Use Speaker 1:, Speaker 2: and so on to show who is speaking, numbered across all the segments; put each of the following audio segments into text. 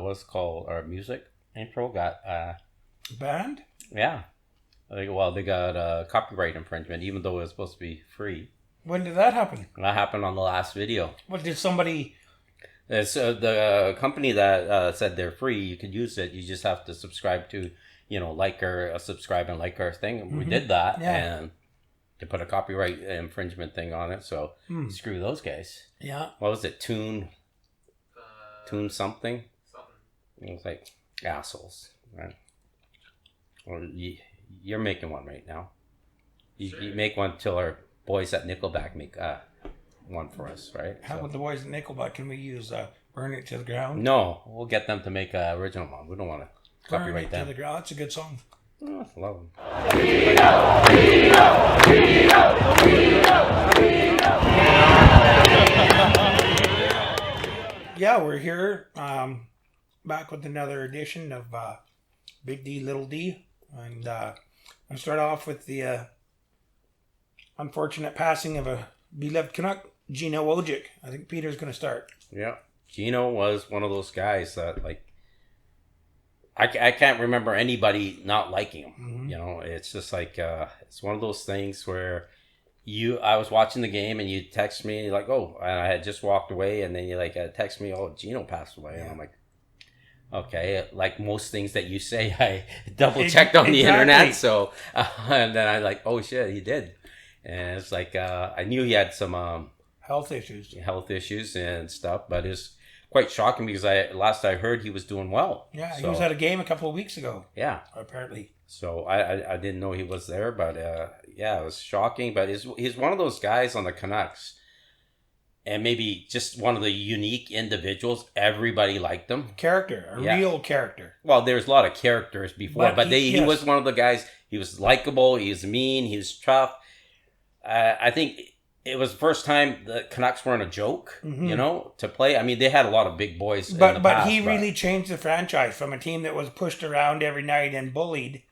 Speaker 1: what's called our music intro got
Speaker 2: banned.
Speaker 1: Yeah, they got copyright infringement, even though it was supposed to be free.
Speaker 2: When did that happen?
Speaker 1: That happened on the last video.
Speaker 2: What did somebody?
Speaker 1: It's the company that said they're free. You could use it. You just have to subscribe to, subscribe and like our thing. Mm-hmm. We did that, and they put a copyright infringement thing on it. So screw those guys.
Speaker 2: Yeah.
Speaker 1: What was it? Tune something. It was like assholes, right? Well, you're making one right now. You make one till our boys at Nickelback make one for us, right?
Speaker 2: How about the boys at Nickelback? Can we use Burn It to the Ground?
Speaker 1: No, we'll get them to make an original one. We don't want to copyright them.
Speaker 2: Burn It to the Ground. That's a good song.
Speaker 1: Oh, I love them.
Speaker 2: Yeah, we're here back with another edition of Big D, Little D. And I'll start off with the unfortunate passing of a beloved Canuck, Gino Odjick. I think Peter's going to start.
Speaker 1: Yeah. Gino was one of those guys that, I can't remember anybody not liking him. Mm-hmm. It's just like, it's one of those things where I was watching the game and you text me like, oh, and I had just walked away, and then you text me, oh, Gino passed away. Yeah. And I'm like, okay, like most things that you say, I double checked on the internet. So, and then I oh shit, he did. And it's like, I knew he had some
Speaker 2: health issues
Speaker 1: and stuff, but it's quite shocking because last I heard he was doing well.
Speaker 2: Yeah, he was at a game a couple of weeks ago.
Speaker 1: Yeah,
Speaker 2: apparently.
Speaker 1: So I didn't know he was there, but yeah, it was shocking. But he's one of those guys on the Canucks, and maybe just one of the unique individuals. Everybody liked him.
Speaker 2: Real character.
Speaker 1: Well, there's a lot of characters before, but he was one of the guys. He was likable. He was mean. He was tough. I think it was the first time the Canucks weren't a joke, to play. I mean, they had a lot of big boys in the past.
Speaker 2: But he really changed the franchise from a team that was pushed around every night and bullied.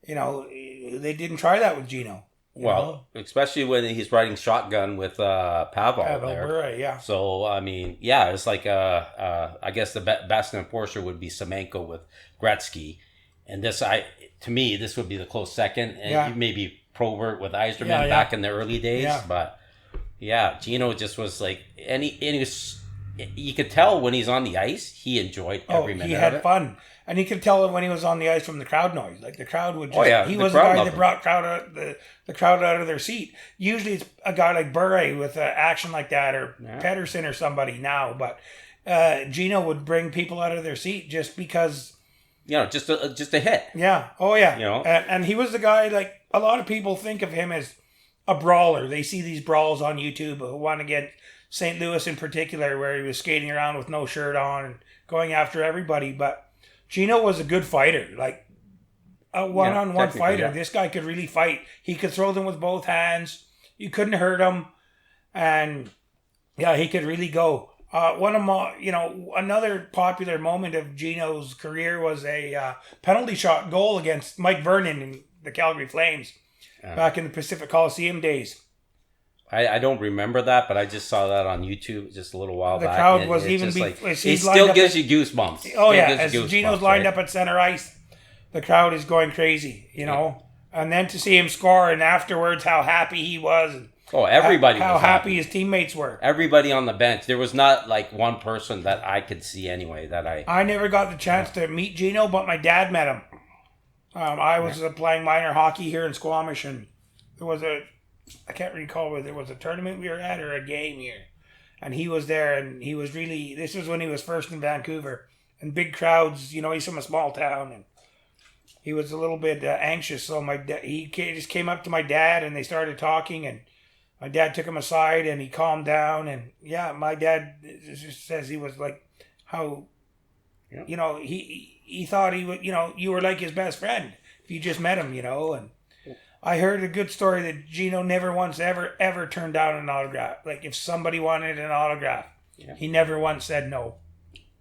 Speaker 2: They didn't try that with Gino.
Speaker 1: Well, especially when he's riding shotgun with Pavel there.
Speaker 2: Boudreau, yeah.
Speaker 1: So, I mean, yeah, it's like, I guess the best enforcer would be Semenko with Gretzky. And to me, this would be the close second. And maybe Probert with Yzerman back in the early days. Yeah. But, yeah, Gino just was and he was, you could tell when he's on the ice, he enjoyed every minute of it.
Speaker 2: He had fun. And you could tell when he was on the ice from the crowd noise. Like the crowd would just... he was the guy that brought the crowd out of their seat. Usually it's a guy like Boudreau with action like that, or Pedersen or somebody now. But Gino would bring people out of their seat just because...
Speaker 1: just a hit.
Speaker 2: Yeah. Oh, yeah. And he was the guy, a lot of people think of him as a brawler. They see these brawls on YouTube. One against St. Louis in particular, where he was skating around with no shirt on and going after everybody. But Gino was a good fighter, a one-on-one fighter. Yeah. This guy could really fight. He could throw them with both hands. You couldn't hurt him. And, yeah, he could really go. Another popular moment of Gino's career was a penalty shot goal against Mike Vernon in the Calgary Flames back in the Pacific Coliseum days.
Speaker 1: I don't remember that, but I just saw that on YouTube just a little while back.
Speaker 2: The crowd was even...
Speaker 1: it still gives you goosebumps.
Speaker 2: Oh, yeah. As Gino's lined up at center ice, the crowd is going crazy, And then to see him score, and afterwards how happy he was.
Speaker 1: Oh, everybody
Speaker 2: how
Speaker 1: was
Speaker 2: happy his teammates were.
Speaker 1: Everybody on the bench. There was not one person that I could see anyway that I
Speaker 2: never got the chance to meet Gino, but my dad met him. I was playing minor hockey here in Squamish, and there was I can't recall whether it was a tournament we were at or a game here. And he was there, and he was really... This was when he was first in Vancouver. And big crowds, he's from a small town, and he was a little bit anxious. So he just came up to my dad, and they started talking, and my dad took him aside, and he calmed down. And, yeah, my dad just says he was how... He thought he would... you were like his best friend if you just met him, and... I heard a good story that Gino never once ever turned down an autograph. If somebody wanted an autograph, he never once said no.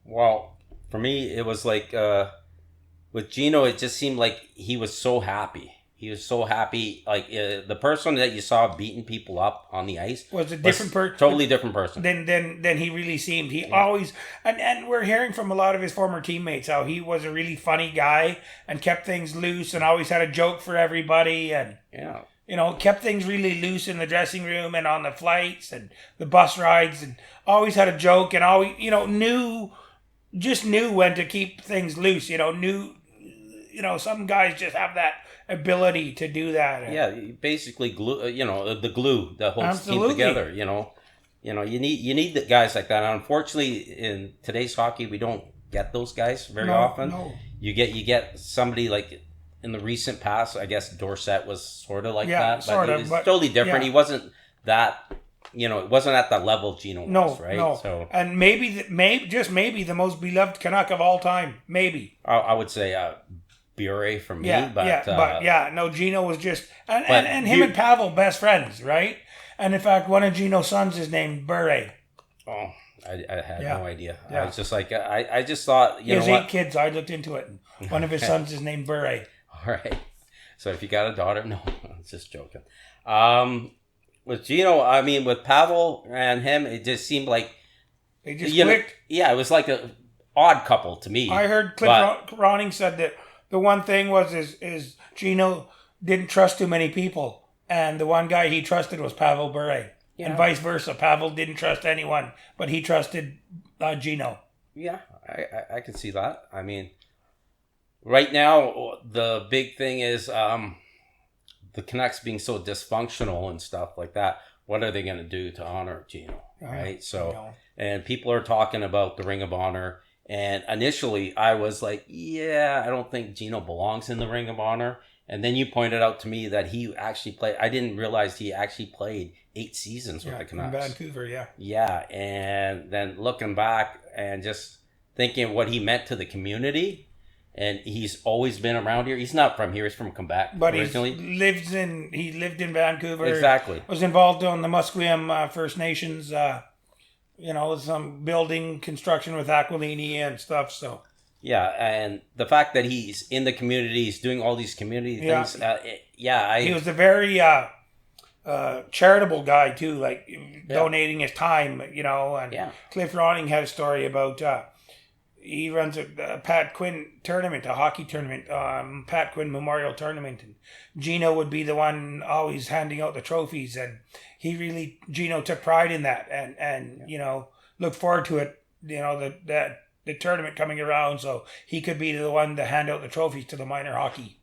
Speaker 1: Well, for me, it was with Gino, it just seemed like he was so happy. He was so happy. Like the person that you saw beating people up on the ice
Speaker 2: was a different person,
Speaker 1: totally different person
Speaker 2: than he really seemed. He always and we're hearing from a lot of his former teammates how he was a really funny guy and kept things loose and always had a joke for everybody and kept things really loose in the dressing room and on the flights and the bus rides and always had a joke and always knew when to keep things loose. Some guys just have that ability to do that.
Speaker 1: Yeah, basically glue. The glue that holds the team together. You need the guys like that. And unfortunately, in today's hockey, we don't get those guys very often. No. You get somebody like in the recent past. I guess Dorsett was sort of like that, but it was totally different. He wasn't that. It wasn't at that level Gino was, right? No. So,
Speaker 2: and maybe the most beloved Canuck of all time. Maybe
Speaker 1: I would say. Boudreau for me,
Speaker 2: Gino was just and him and Pavel best friends, right? And in fact, one of Gino's sons is named Boudreau.
Speaker 1: Oh, I had no idea. Yeah. I was just like, I just thought,
Speaker 2: he has 8 kids. I looked into it. One of his sons is named Boudreau.
Speaker 1: All right. So if you got a daughter, no, I'm just joking. With Gino, I mean, with Pavel and him, it just seemed like
Speaker 2: they just clicked.
Speaker 1: It was like a odd couple to me.
Speaker 2: I heard Cliff Ronning said that. The one thing was is Gino didn't trust too many people, and the one guy he trusted was Pavel Bure, and vice versa. Pavel didn't trust anyone, but he trusted Gino.
Speaker 1: Yeah, I can see that. I mean, right now the big thing is the Canucks being so dysfunctional and stuff like that. What are they going to do to honor Gino? Right. So, and people are talking about the Ring of Honor. And initially, I was like, I don't think Gino belongs in the Ring of Honor. And then you pointed out to me that he actually played. I didn't realize he actually played 8 seasons with the Canucks.
Speaker 2: In Vancouver, yeah.
Speaker 1: Yeah, and then looking back and just thinking what he meant to the community. And he's always been around here. He's not from here. He's from Quebec
Speaker 2: but originally. He lived in Vancouver.
Speaker 1: Exactly.
Speaker 2: Was involved on the Musqueam First Nations some building construction with Aquilini and stuff. So
Speaker 1: yeah, and the fact that he's in the community, he's doing all these community things. He was
Speaker 2: a very charitable guy too, like donating his time. And Cliff Ronning had a story about he runs a Pat Quinn tournament, a hockey tournament, Pat Quinn Memorial Tournament, and Gino would be the one always handing out the trophies, and Gino took pride in that, and looked forward to it, the tournament coming around, so he could be the one to hand out the trophies to the minor hockey.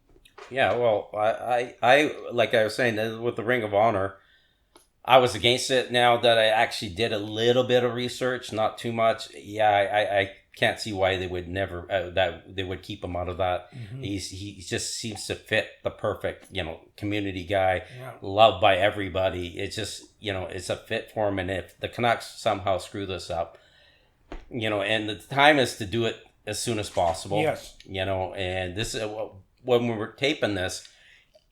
Speaker 1: Yeah, well, I like I was saying with the Ring of Honor, I was against it. Now that I actually did a little bit of research, not too much. I can't see why they would never that they would keep him out of that. Mm-hmm. He just seems to fit the perfect community guy, loved by everybody. It's just it's a fit for him. And if the Canucks somehow screw this up, and the time is to do it as soon as possible.
Speaker 2: Yes,
Speaker 1: and this is when we were taping this,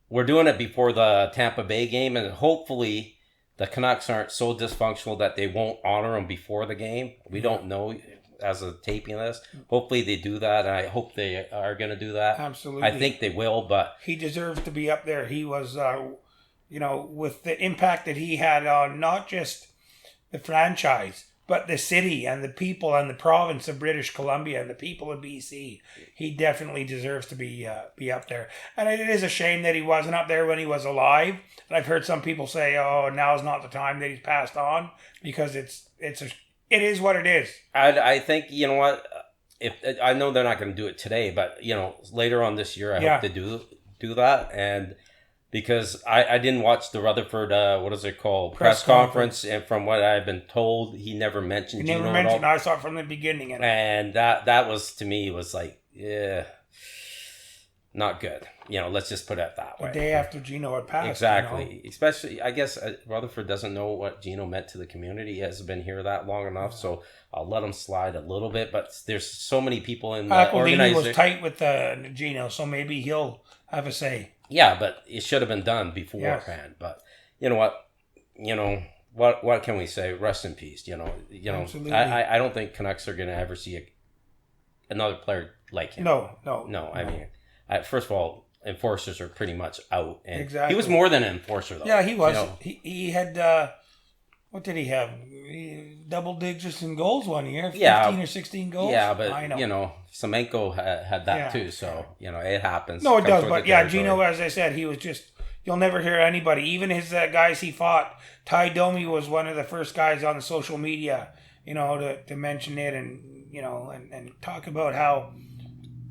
Speaker 1: we're doing it before the Tampa Bay game, and hopefully the Canucks aren't so dysfunctional that they won't honor him before the game. We don't know as of taping this. Hopefully they do that, and I hope they are going to do that.
Speaker 2: Absolutely.
Speaker 1: I think they will, but
Speaker 2: he deserves to be up there. He was, with the impact that he had on not just the franchise, but the city and the people and the province of British Columbia and the people of BC. He definitely deserves to be up there. And it is a shame that he wasn't up there when he was alive. And I've heard some people say, "Oh, now's not the time that he's passed on," because it is what it is.
Speaker 1: I think what, if I know they're not going to do it today, but later on this year, I hope they do that. And because I didn't watch the Rutherford, what is it called? Press conference. And from what I've been told, he never mentioned Gino at all.
Speaker 2: I saw it from the beginning.
Speaker 1: And that was, to me, was like, not good. Let's just put it that way.
Speaker 2: The day after Gino had passed.
Speaker 1: Exactly. Especially, I guess, Rutherford doesn't know what Gino meant to the community. He hasn't been here that long enough, so I'll let him slide a little bit. But there's so many people in the organization.
Speaker 2: He was tight with Gino, so maybe he'll have a say.
Speaker 1: Yeah, but it should have been done beforehand. Yes. But you know what? What can we say? Rest in peace.
Speaker 2: Absolutely.
Speaker 1: I don't think Canucks are going to ever see another player like him.
Speaker 2: No.
Speaker 1: I mean, first of all, enforcers are pretty much out. And
Speaker 2: Exactly.
Speaker 1: he was more than an enforcer, though.
Speaker 2: Yeah, he was.
Speaker 1: You know?
Speaker 2: He had, what did he have? Double digits in goals one year, 15 or 16 goals.
Speaker 1: Yeah, but
Speaker 2: I know.
Speaker 1: Semenko had that too, so it happens.
Speaker 2: No, it does, but Gino, as I said, he was just. You'll never hear anybody, even his guys he fought. Ty Domi was one of the first guys on the social media, to mention it and talk about how.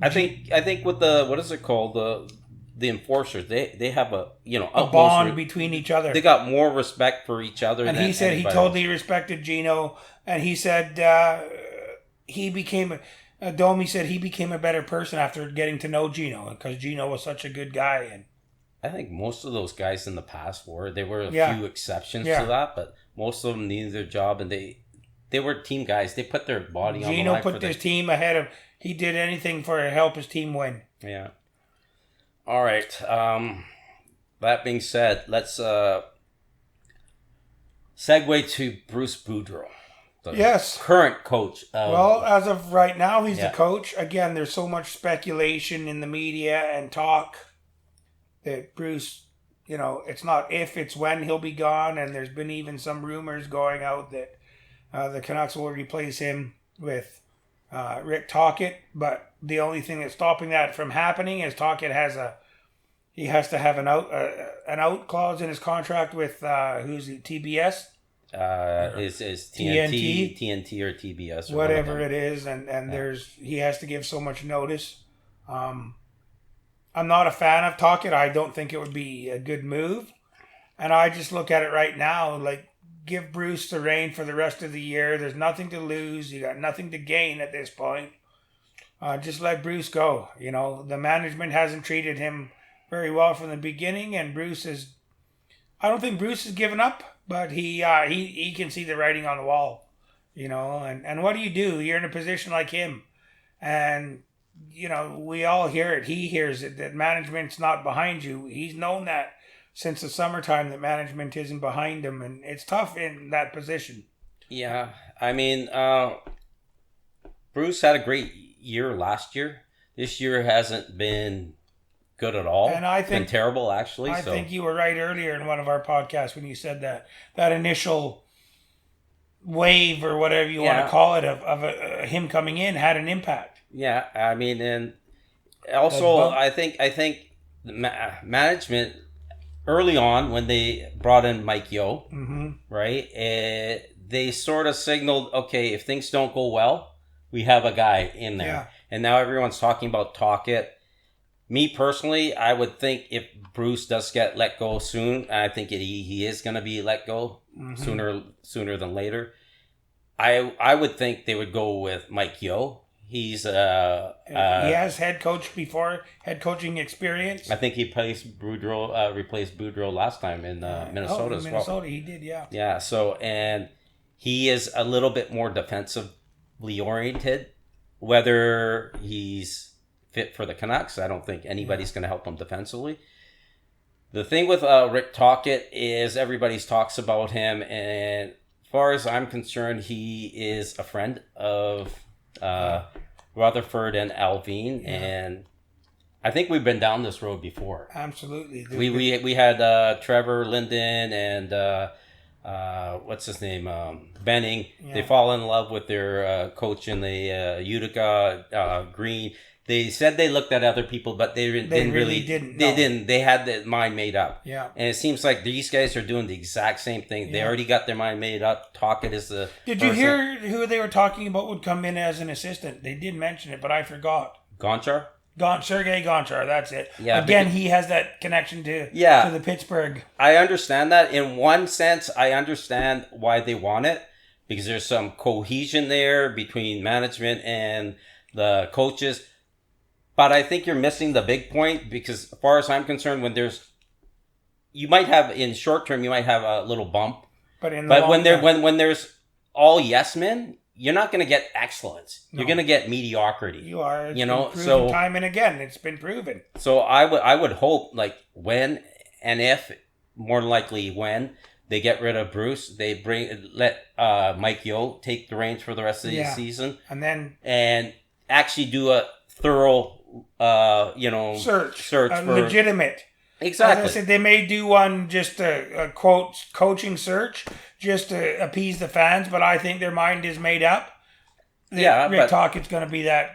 Speaker 1: I think with the what is it called, the enforcers, they have a
Speaker 2: bond between each other.
Speaker 1: They got more respect for each other.
Speaker 2: And
Speaker 1: than
Speaker 2: he said
Speaker 1: anybody
Speaker 2: he totally respected Gino, and he said Domi said he became a better person after getting to know Gino, because Gino was such a good guy. And
Speaker 1: I think most of those guys in the past there were a few exceptions to that, but most of them needed their job, and they were team guys. They put their body on the line.
Speaker 2: Gino put his team ahead of. He did anything to help his team win.
Speaker 1: Yeah. All right. That being said, let's segue to Bruce Boudreau.
Speaker 2: Yes.
Speaker 1: Current coach.
Speaker 2: Well, as of right now, he's the coach. Again, there's so much speculation in the media and talk that Bruce, it's not if, it's when he'll be gone. And there's been even some rumors going out that the Canucks will replace him with Rick Tocchet. But the only thing that's stopping that from happening is Tocchet has to have an out clause in his contract with who's he, TBS?
Speaker 1: Is TNT or TBS or
Speaker 2: whatever it is, and he has to give so much notice. I'm not a fan of Tocchet. I don't think it would be a good move, and I just look at it right now like give Bruce the reign for the rest of the year. There's nothing to lose. You got nothing to gain at this point. Just let Bruce go. The management hasn't treated him very well from the beginning, and I don't think Bruce has given up, but he can see the writing on the wall, and what do? You're in a position like him, and we all hear it. He hears it, that management's not behind you. He's known that since the summertime, that management isn't behind him, and it's tough in that position.
Speaker 1: Yeah, I mean, Bruce had a great year last year. This year hasn't been good at all. And I think it's been terrible, actually.
Speaker 2: I think you were right earlier in one of our podcasts when you said that initial wave or whatever you want to call it of him coming in had an impact.
Speaker 1: Yeah, I mean, and also I think management early on when they brought in Mike Yeo, right? They sort of signaled, okay, if things don't go well, we have a guy in there. Yeah. And now everyone's talking about Tocchet. Me personally, I would think if Bruce does get let go soon, I think he is going to be let go sooner than later. I would think they would go with Mike Yeo. He's he
Speaker 2: has head coaching experience.
Speaker 1: I think he replaced Boudreau last time in Minnesota as well.
Speaker 2: Minnesota, he did, yeah.
Speaker 1: Yeah, so and he is a little bit more defensively oriented. Whether he's fit for the Canucks, I don't think anybody's going to help him defensively. The thing with Rick Tocchet is everybody talks about him, and as far as I'm concerned, he is a friend of Rutherford and Alvin, and I think we've been down this road before.
Speaker 2: Absolutely.
Speaker 1: We had Trevor Linden and what's his name, Benning. Yeah. They fall in love with their coach in the Utica, Green. They said they looked at other people, but they didn't. They had their mind made up.
Speaker 2: Yeah.
Speaker 1: And it seems like these guys are doing the exact same thing. They already got their mind made up. Tocchet is the
Speaker 2: Did you hear who they were talking about would come in as an assistant? They did mention it, but I forgot.
Speaker 1: Gonchar?
Speaker 2: Sergei Gonchar, that's it.
Speaker 1: Yeah,
Speaker 2: again, he has that connection to the Pittsburgh.
Speaker 1: I understand that. In one sense, I understand why they want it, because there's some cohesion there between management and the coaches. But I think you're missing the big point, because as far as I'm concerned, you might have in short term, you might have a little bump. But when there's all yes men, you're not going to get excellence. No. You're going to get mediocrity.
Speaker 2: You are. So time and again, it's been proven.
Speaker 1: So I would hope, like, when and if, more likely when, they get rid of Bruce, they let Mike Yeo take the reins for the rest of the season,
Speaker 2: and actually
Speaker 1: do a thorough
Speaker 2: search
Speaker 1: for
Speaker 2: legitimate.
Speaker 1: Exactly.
Speaker 2: As I said, they may do one just a quote coaching search just to appease the fans, but I think their mind is made up. Rick Tockett's going to be that.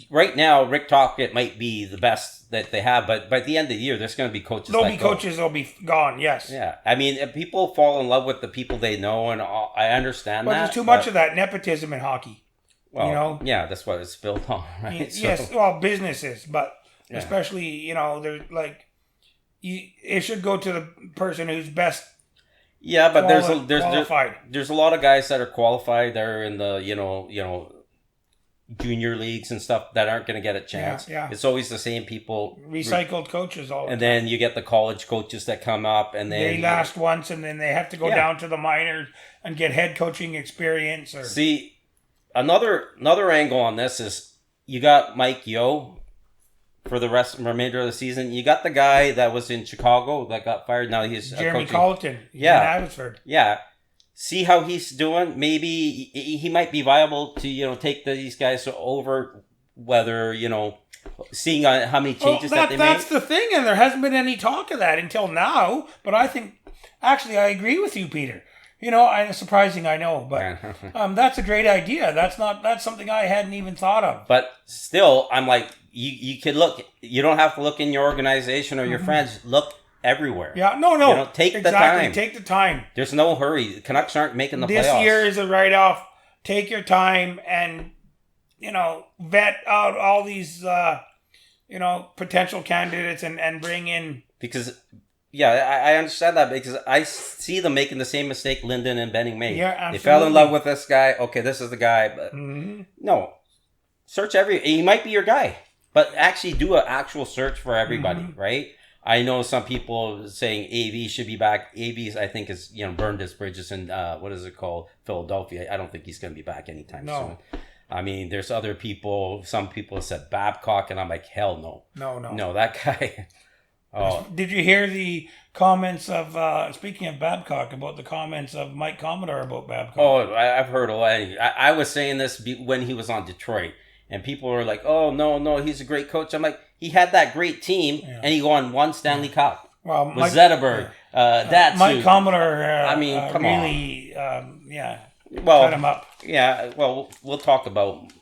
Speaker 1: Right now, Rick Tocchet might be the best that they have, but by the end of the year, there's going to be coaches.
Speaker 2: There'll be coaches that'll be gone. Yes.
Speaker 1: Yeah, I mean, people fall in love with the people they know, and I understand that.
Speaker 2: But there's too much of that nepotism in hockey.
Speaker 1: Well, yeah, that's what it's built on, right?
Speaker 2: Yes, well, businesses, but especially there's it should go to the person who's best.
Speaker 1: Yeah, but
Speaker 2: qualified.
Speaker 1: There's a lot of guys that are qualified. They're in the junior leagues and stuff that aren't going to get a chance.
Speaker 2: Yeah.
Speaker 1: It's always the same people.
Speaker 2: Recycled coaches all the time.
Speaker 1: And then you get the college coaches that come up and then...
Speaker 2: They last once and then they have to go down to the minors and get head coaching experience.
Speaker 1: See, another angle on this is you got Mike Yeo for the remainder of the season. You got the guy that was in Chicago that got fired. Now he's
Speaker 2: Jeremy Colleton. In Abbotsford.
Speaker 1: Yeah. See how he's doing. Maybe he might be viable to take these guys over. Whether seeing how many changes that they made.
Speaker 2: That's the thing, and there hasn't been any talk of that until now. But I think actually I agree with you, Peter. It's surprising, I know, but that's a great idea. That's something I hadn't even thought of.
Speaker 1: But still, I'm like, you could look. You don't have to look in your organization or your friends. Look everywhere.
Speaker 2: Yeah, no.
Speaker 1: Take the time.
Speaker 2: Take the time.
Speaker 1: There's no hurry. The Canucks aren't making the playoffs.
Speaker 2: This year is a write-off. Take your time and, vet out all these, potential candidates and bring in.
Speaker 1: Because, I understand that because I see them making the same mistake Linden and Benning made.
Speaker 2: Yeah, absolutely.
Speaker 1: They fell in love with this guy. Okay, this is the guy. But no, search he might be your guy. But actually do an actual search for everybody, right? I know some people saying AV should be back. AV, I think, is burned his bridges in what is it called, Philadelphia. I don't think he's going to be back anytime soon. I mean, there's other people. Some people said Babcock, and I'm like, hell no. No, that guy. Oh.
Speaker 2: Did you hear the comments of speaking of Babcock about the comments of Mike Commodore about Babcock?
Speaker 1: Oh, I've heard a lot. I was saying this when he was on Detroit, and people were like, "Oh no, he's a great coach." I'm like, he had that great team, and he won one Stanley Cup.
Speaker 2: Well,
Speaker 1: with Zetterberg,
Speaker 2: Mike Commodore.
Speaker 1: Come
Speaker 2: really,
Speaker 1: on.
Speaker 2: Cut him up.
Speaker 1: Yeah, well, we'll talk about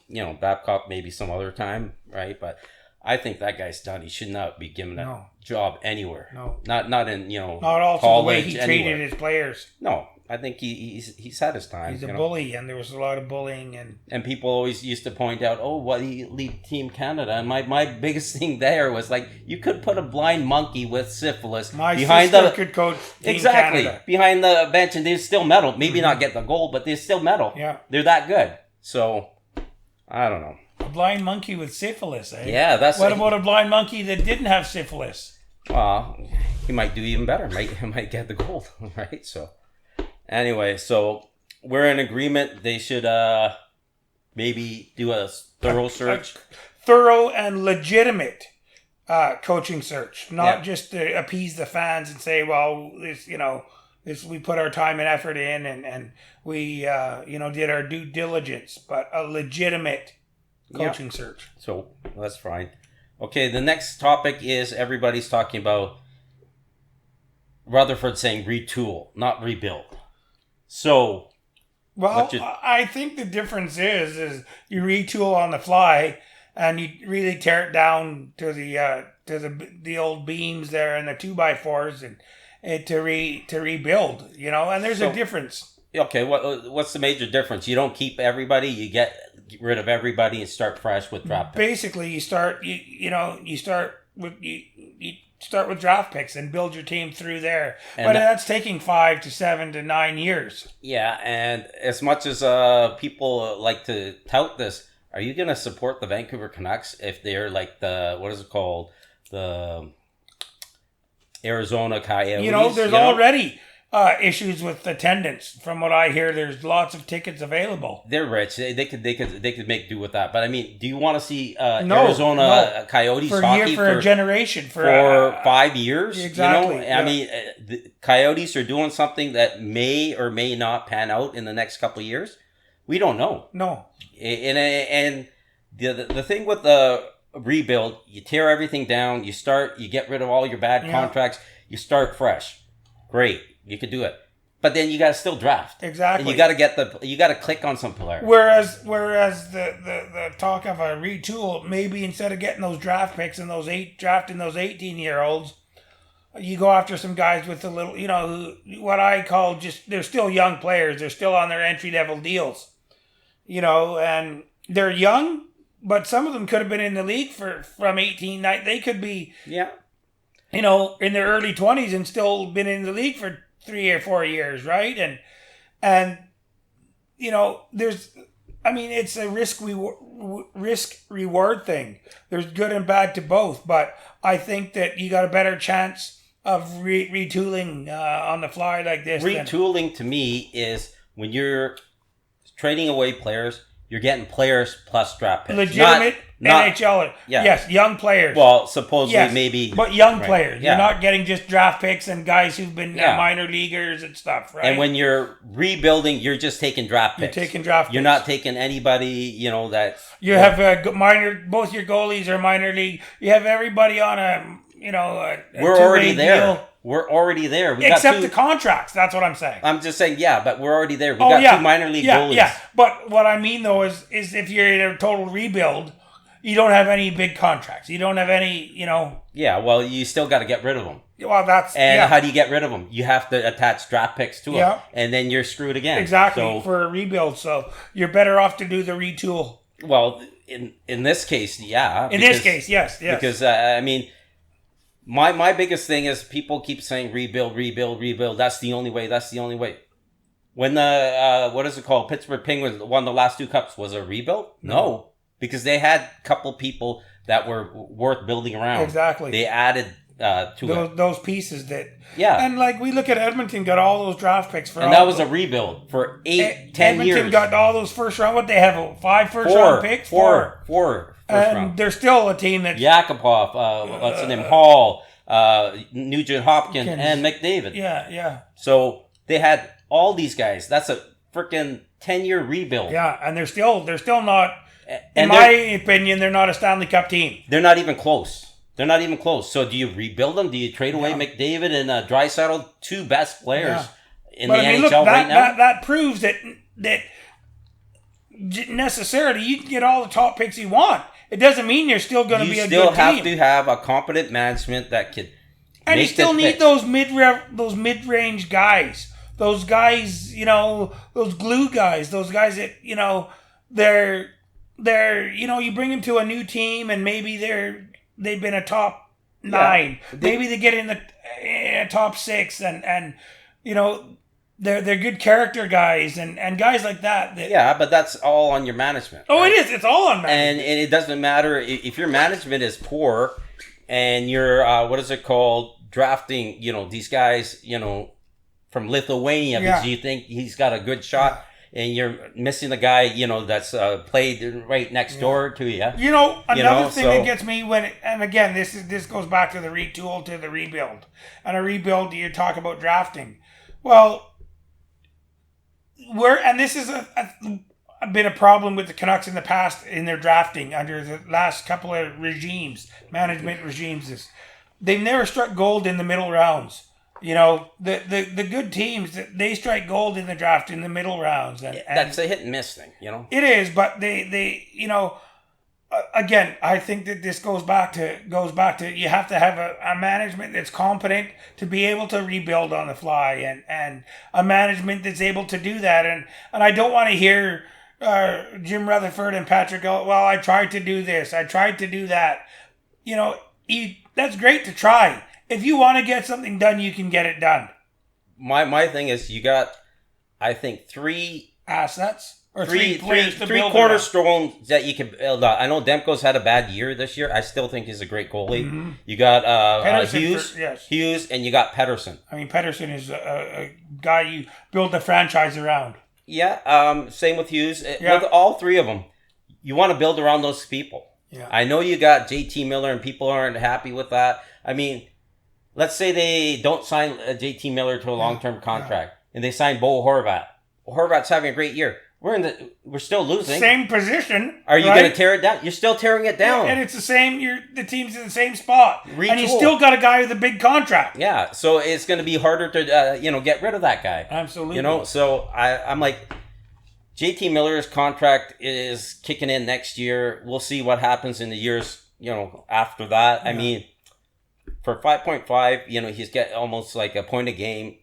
Speaker 1: Babcock maybe some other time, right? But I think that guy's done. He should not be given a job anywhere.
Speaker 2: No,
Speaker 1: not in
Speaker 2: not also
Speaker 1: college,
Speaker 2: the way he treated his players.
Speaker 1: No, I think he's had his time.
Speaker 2: He's a bully, and there was a lot of bullying,
Speaker 1: and people always used to point out, he lead Team Canada, and my biggest thing there was like, you could put a blind monkey with syphilis
Speaker 2: behind the could coach Team Canada.
Speaker 1: Behind the bench, and they still medal. Maybe not get the goal, but they still medal.
Speaker 2: Yeah,
Speaker 1: they're that good. So I don't know.
Speaker 2: A blind monkey with syphilis, eh?
Speaker 1: Yeah,
Speaker 2: what about a blind monkey that didn't have syphilis?
Speaker 1: He might do even better. He might get the gold, right? So. Anyway, so we're in agreement. They should maybe do a thorough search.
Speaker 2: Thorough and legitimate coaching search. Not just to appease the fans and say, well, this we put our time and effort in and we, did our due diligence. But a legitimate coaching search.
Speaker 1: So that's fine. Okay, the next topic is everybody's talking about Rutherford saying retool, not rebuild. So,
Speaker 2: I think the difference is you retool on the fly, and you really tear it down to the old beams there and the 2x4s, and to rebuild. And there's a difference.
Speaker 1: Okay, what's the major difference? You don't keep everybody; you get rid of everybody and start fresh with draft picks.
Speaker 2: Basically, you start with draft picks and build your team through there. But that's taking 5 to 7 to 9 years.
Speaker 1: Yeah, and as much as people like to tout this, are you going to support the Vancouver Canucks if they're like the Arizona Coyotes?
Speaker 2: There's already issues with attendance. From what I hear, there's lots of tickets available.
Speaker 1: They're rich. They could make do with that. But I mean, do you want to see Arizona Coyotes hockey
Speaker 2: for a generation
Speaker 1: for 5 years?
Speaker 2: Exactly.
Speaker 1: I mean, the Coyotes are doing something that may or may not pan out in the next couple of years. We don't know.
Speaker 2: No.
Speaker 1: And the thing with the rebuild. You tear everything down. You get rid of all your bad contracts. You start fresh. Great. You could do it. But then you got to still draft.
Speaker 2: Exactly.
Speaker 1: And you got to click on some players.
Speaker 2: Whereas the talk of a retool, maybe instead of getting those draft picks and drafting those 18-year-olds, you go after some guys with a little, what I call they're still young players. They're still on their entry-level deals, and they're young, but some of them could have been in the league from 18. They could be, in their early 20s and still been in the league for 3 or 4 years, right? And it's a risk reward thing. There's good and bad to both, but I think that you got a better chance of retooling on the fly like this.
Speaker 1: Retooling to me is when you're trading away players, you're getting players plus draft picks.
Speaker 2: Legitimate NHL. Yes, young players.
Speaker 1: Well, supposedly maybe.
Speaker 2: But young players. Yeah. You're not getting just draft picks and guys who've been minor leaguers and stuff, right?
Speaker 1: And when you're rebuilding, you're just taking draft picks. You're not taking anybody, that...
Speaker 2: You have both your goalies are minor league. You have everybody on a
Speaker 1: we're already there. Deal. We're already there.
Speaker 2: Except the contracts. That's what I'm saying.
Speaker 1: I'm just saying, but we're already there. We got 2 minor league goalies.
Speaker 2: Yeah, but what I mean, though, is if you're in a total rebuild, you don't have any big contracts. You don't have any,
Speaker 1: Yeah, well, you still got to get rid of them.
Speaker 2: Well,
Speaker 1: how do you get rid of them? You have to attach draft picks to them, and then you're screwed again.
Speaker 2: Exactly, for a rebuild. So you're better off to do the retool.
Speaker 1: Well, in this case,
Speaker 2: yes.
Speaker 1: Because, My biggest thing is people keep saying rebuild. That's the only way. When the Pittsburgh Penguins won the last 2 cups, was it a rebuild? No, because they had a couple people that were worth building around.
Speaker 2: Exactly.
Speaker 1: They added to
Speaker 2: those pieces that and we look at Edmonton got all those draft picks for,
Speaker 1: and that was a rebuild for 10 years.
Speaker 2: Edmonton got all those first round. What they have 5 first round picks?
Speaker 1: Four.
Speaker 2: And they're still a team that
Speaker 1: Yakupov, what's his name, Hall, Nugent Hopkins, and McDavid.
Speaker 2: Yeah.
Speaker 1: So they had all these guys. That's a freaking 10-year rebuild.
Speaker 2: Yeah, and they're still not. In my opinion, they're not a Stanley Cup team.
Speaker 1: They're not even close. So do you rebuild them? Do you trade away McDavid and Draisaitl, 2 best players in the NHL right now?
Speaker 2: That proves that necessarily you can get all the top picks you want. It doesn't mean you're still going to be a good team. You still have
Speaker 1: to have a competent management that could.
Speaker 2: And you still need those mid-range guys. Those guys, those glue guys. Those guys that they're you bring them to a new team and maybe they've been a top 9. Maybe they get in the top 6 and they're good character guys and guys like that.
Speaker 1: But that's all on your management.
Speaker 2: Oh, right? It is. It's all on management.
Speaker 1: And it doesn't matter if your management is poor and you're drafting, these guys, from Lithuania because you think he's got a good shot. And you're missing the guy, that's played right next door to you.
Speaker 2: Another thing that gets me and again, this goes back to the retool to the rebuild. And a rebuild, you talk about drafting. Well, this is been a problem with the Canucks in the past in their drafting under the last couple of management regimes. They've never struck gold in the middle rounds. The good teams, they strike gold in the draft in the middle rounds. And
Speaker 1: that's a hit and miss thing,
Speaker 2: It is, but they again, I think that this goes back to you have to have a management that's competent to be able to rebuild on the fly and a management that's able to do that. And I don't want to hear Jim Rutherford and Patrick go, well, I tried to do this. I tried to do that. That's great to try. If you want to get something done, you can get it done.
Speaker 1: My thing is you got, I think, 3
Speaker 2: assets. Or three
Speaker 1: cornerstones that you can build out. I know Demko's had a bad year this year. I still think he's a great goalie. Mm-hmm. You got Hughes, and you got Pettersson.
Speaker 2: I mean, Pettersson is a guy you build a franchise around.
Speaker 1: Yeah, same with Hughes. With all 3 of them, you want to build around those people.
Speaker 2: Yeah.
Speaker 1: I know you got JT Miller, and people aren't happy with that. I mean, let's say they don't sign JT Miller to a long-term contract, and they sign Bo Horvat. Horvat's having a great year. We're still losing.
Speaker 2: Same position.
Speaker 1: Are you going to tear it down? You're still tearing it down.
Speaker 2: And it's the same. The team's in the same spot.
Speaker 1: Retool.
Speaker 2: And you still got a guy with a big contract.
Speaker 1: Yeah, so it's going to be harder to get rid of that guy.
Speaker 2: Absolutely.
Speaker 1: So I'm like, JT Miller's contract is kicking in next year. We'll see what happens in the years after that. Yeah. I mean, for 5.5, he's got almost like a point a game.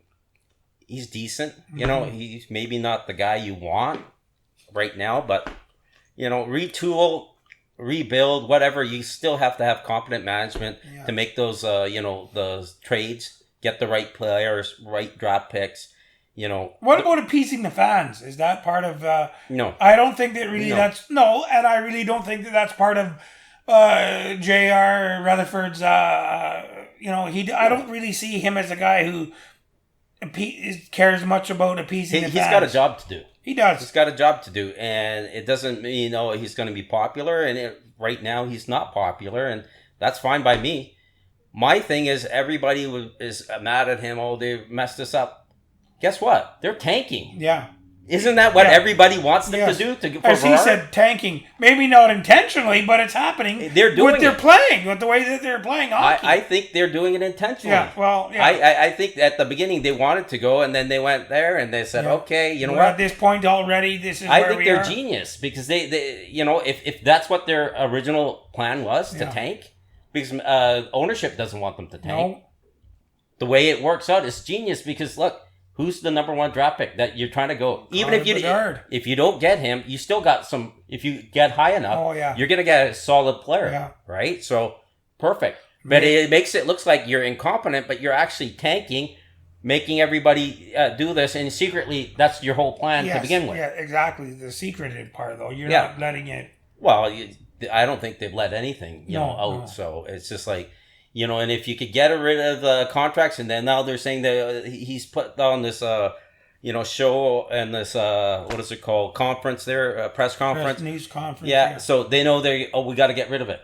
Speaker 1: He's decent. He's maybe not the guy you want right now, but, retool, rebuild, whatever. You still have to have competent management to make those, those trades, get the right players, right draft picks,
Speaker 2: What about appeasing the fans? Is that part of...
Speaker 1: No.
Speaker 2: I don't think that really that's... No, and I really don't think that that's part of J.R. Rutherford's... I don't really see him as a guy who... cares much about appeasing the fans.
Speaker 1: He's got a job to do.
Speaker 2: He does.
Speaker 1: He's got a job to do, and it doesn't mean he's going to be popular. And right now, he's not popular, and that's fine by me. My thing is, everybody is mad at him. Oh, they messed us up. Guess what? They're tanking.
Speaker 2: Yeah.
Speaker 1: Isn't that what everybody wants them to do?
Speaker 2: As he said, tanking. Maybe not intentionally, but it's happening.
Speaker 1: They're doing
Speaker 2: they're playing, with the way that they're playing hockey.
Speaker 1: I think they're doing it intentionally.
Speaker 2: Yeah, well, yeah.
Speaker 1: I think at the beginning they wanted to go, and then they went there, and they said, okay,
Speaker 2: we're
Speaker 1: what?
Speaker 2: At this point already, this is where we are.
Speaker 1: I think they're genius, because they if that's what their original plan was, to tank, because ownership doesn't want them to tank. No. The way it works out is genius, because look, who's the number one draft pick that you're trying to go? Even if you don't get him, you still got some. If you get high enough, you're gonna get a solid player, right? So perfect. But it makes it looks like you're incompetent, but you're actually tanking, making everybody do this, and secretly that's your whole plan to begin with.
Speaker 2: Yeah, exactly. The secretive part, though, you're not letting it.
Speaker 1: Well, I don't think they've let anything out. No. So it's just like. And if you could get rid of the contracts, and then now they're saying that he's put on this, show and this, what is it called, conference there, press conference.
Speaker 2: Press news conference.
Speaker 1: Yeah, so they know we got to get rid of it.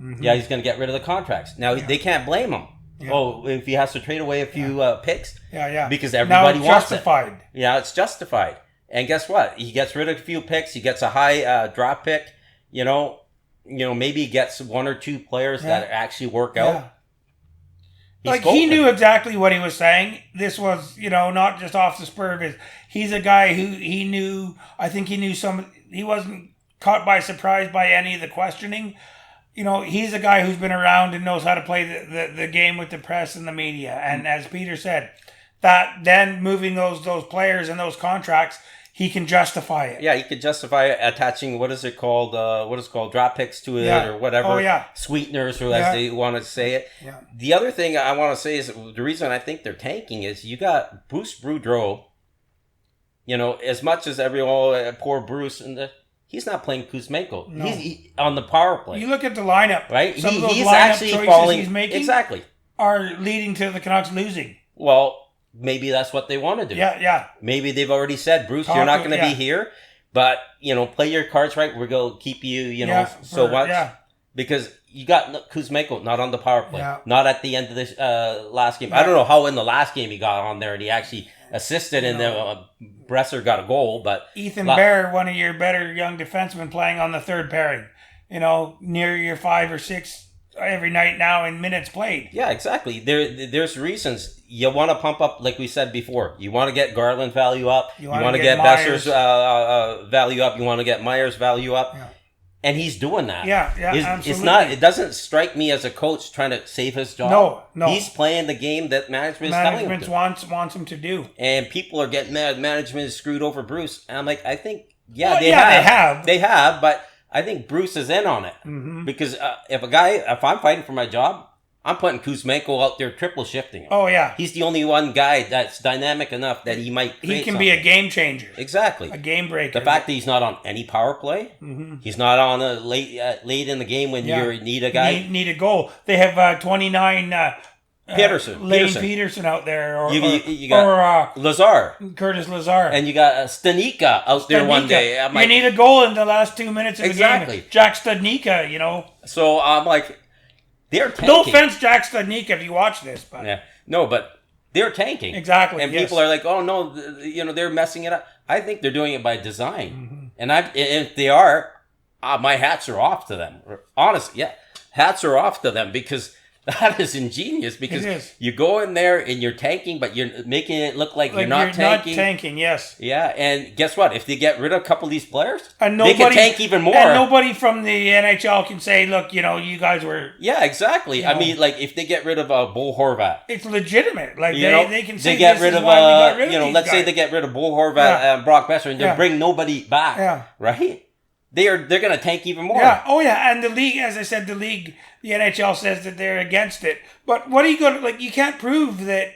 Speaker 1: Mm-hmm. Yeah, he's going to get rid of the contracts. Now, they can't blame him. Yeah. Oh, if he has to trade away a few picks.
Speaker 2: Yeah.
Speaker 1: Because everybody wants
Speaker 2: justified.
Speaker 1: it. Yeah, it's justified. And guess what? He gets rid of a few picks. He gets a high draft pick, maybe he gets one or two players that actually work out.
Speaker 2: He knew exactly what he was saying. This was, not just off the spur of his. He's a guy who he knew. I think he knew he wasn't caught by surprise by any of the questioning. He's a guy who's been around and knows how to play the game with the press and the media. And as Peter said, that then moving those players and those contracts, he can justify it.
Speaker 1: Yeah, he could justify attaching, what is it called, drop picks to it or whatever.
Speaker 2: Oh, yeah.
Speaker 1: Sweeteners, or as they want to say it.
Speaker 2: Yeah.
Speaker 1: The other thing I want to say is the reason I think they're tanking is you got Bruce Boudreau, as much as poor Bruce, he's not playing Kuzmenko. No. He's on the power play.
Speaker 2: You look at the lineup.
Speaker 1: Right?
Speaker 2: Some of those
Speaker 1: he's
Speaker 2: lineup
Speaker 1: actually
Speaker 2: choices
Speaker 1: falling.
Speaker 2: He's making
Speaker 1: exactly.
Speaker 2: Are leading to the Canucks losing.
Speaker 1: Well, maybe that's what they want to do.
Speaker 2: Yeah.
Speaker 1: Maybe they've already said, Bruce, you're not going to be here, but, play your cards right. We're going to keep you, much. Yeah. Because you got Kuzmenko not on the power play. Yeah. Not at the end of this last game. Yeah. I don't know how in the last game he got on there and he actually assisted and the Bresser got a goal, but...
Speaker 2: Ethan Bear, one of your better young defensemen playing on the third pairing. Near your 5 or 6 every night now in minutes played.
Speaker 1: Yeah, exactly. There's reasons. You want to pump up, like we said before. You want to get Garland value up. You want to get Besser's value up. You want to get Myers' value up. Yeah. And he's doing that.
Speaker 2: Yeah, absolutely.
Speaker 1: It's not. It doesn't strike me as a coach trying to save his job.
Speaker 2: No.
Speaker 1: He's playing the game that management is telling him to.
Speaker 2: wants him to do.
Speaker 1: And people are getting mad. Management is screwed over Bruce. And I'm like, I think, they have, but I think Bruce is in on it. Mm-hmm. Because if I'm fighting for my job, I'm putting Kuzmenko out there triple shifting him.
Speaker 2: Oh, yeah.
Speaker 1: He's the only one guy that's dynamic enough that he might create
Speaker 2: something. Be a game changer.
Speaker 1: Exactly.
Speaker 2: A game breaker.
Speaker 1: The fact that he's not on any power play. Mm-hmm. He's not on a late in the game when you need a guy.
Speaker 2: Need a goal. They have 29...
Speaker 1: Lane
Speaker 2: Peterson out there,
Speaker 1: you got Lazar,
Speaker 2: Curtis Lazar,
Speaker 1: and you got Stanika out there one day.
Speaker 2: You need a goal in the last 2 minutes of the game. Jack Studnicka,
Speaker 1: So I'm like, they're tanking.
Speaker 2: No offense, Jack Studnicka, if you watch this, but
Speaker 1: yeah, no, but they're tanking.
Speaker 2: Exactly.
Speaker 1: And
Speaker 2: yes.
Speaker 1: people are like, oh no, they're messing it up. I think they're doing it by design. And if they are, my hats are off to them. Honestly, yeah, hats are off to them because that is ingenious. Because you go in there and you're tanking, but you're making it look like you're not tanking.
Speaker 2: Not tanking, yes.
Speaker 1: Yeah, and guess what? If they get rid of a couple of these players,
Speaker 2: and
Speaker 1: they can tank even more.
Speaker 2: And nobody from the NHL can say, look, you guys were...
Speaker 1: Yeah, exactly. I mean, like, if they get rid of Bo Horvat...
Speaker 2: It's legitimate. Like, they can say,
Speaker 1: they get rid of, let's say
Speaker 2: guys.
Speaker 1: they get rid of Bo Horvat and Brock Besser, and they bring nobody back, right? They're going to tank even more.
Speaker 2: Yeah. Oh, yeah. And the league, as I said, the NHL says that they're against it. But what are you going to, like, you can't prove that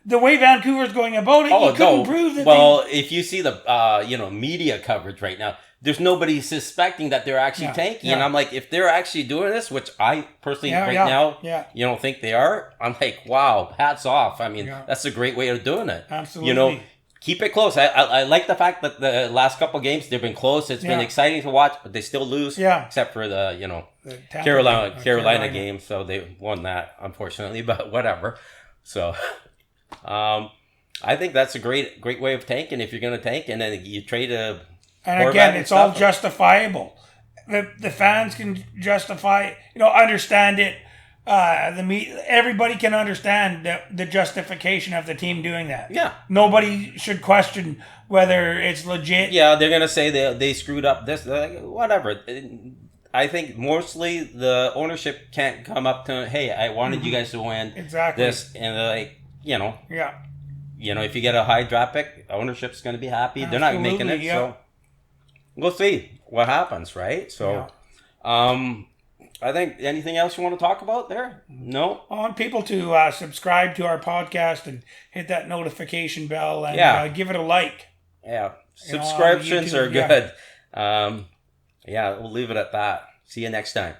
Speaker 2: the way Vancouver's going about it, you couldn't prove that.
Speaker 1: Well, if you see the, media coverage right now, there's nobody suspecting that they're actually tanking. And I'm like, if they're actually doing this, which I personally now, think they are, I'm like, wow, hats off. I mean, that's a great way of doing it.
Speaker 2: Absolutely.
Speaker 1: Keep it close. I like the fact that the last couple of games they've been close. It's been exciting to watch, but they still lose. Yeah. Except for the Carolina game, so they won that unfortunately, but whatever. So, I think that's a great way of tanking if you're going to tank, and then you trade a.
Speaker 2: And again, it's all justifiable. The fans can justify, understand it. Everybody can understand the justification of the team doing that. Yeah. Nobody should question whether it's legit.
Speaker 1: Yeah, they're going to say they screwed up this, whatever. I think mostly the ownership can't come up to, hey, I wanted you guys to win this. And they're like, Yeah. If you get a high draft pick, ownership's going to be happy. Absolutely, they're not making it. So we'll see what happens, right? So, I think anything else you want to talk about there? No?
Speaker 2: I want people to subscribe to our podcast and hit that notification bell and give it a like.
Speaker 1: Yeah. Subscriptions are good. Yeah, we'll leave it at that. See you next time.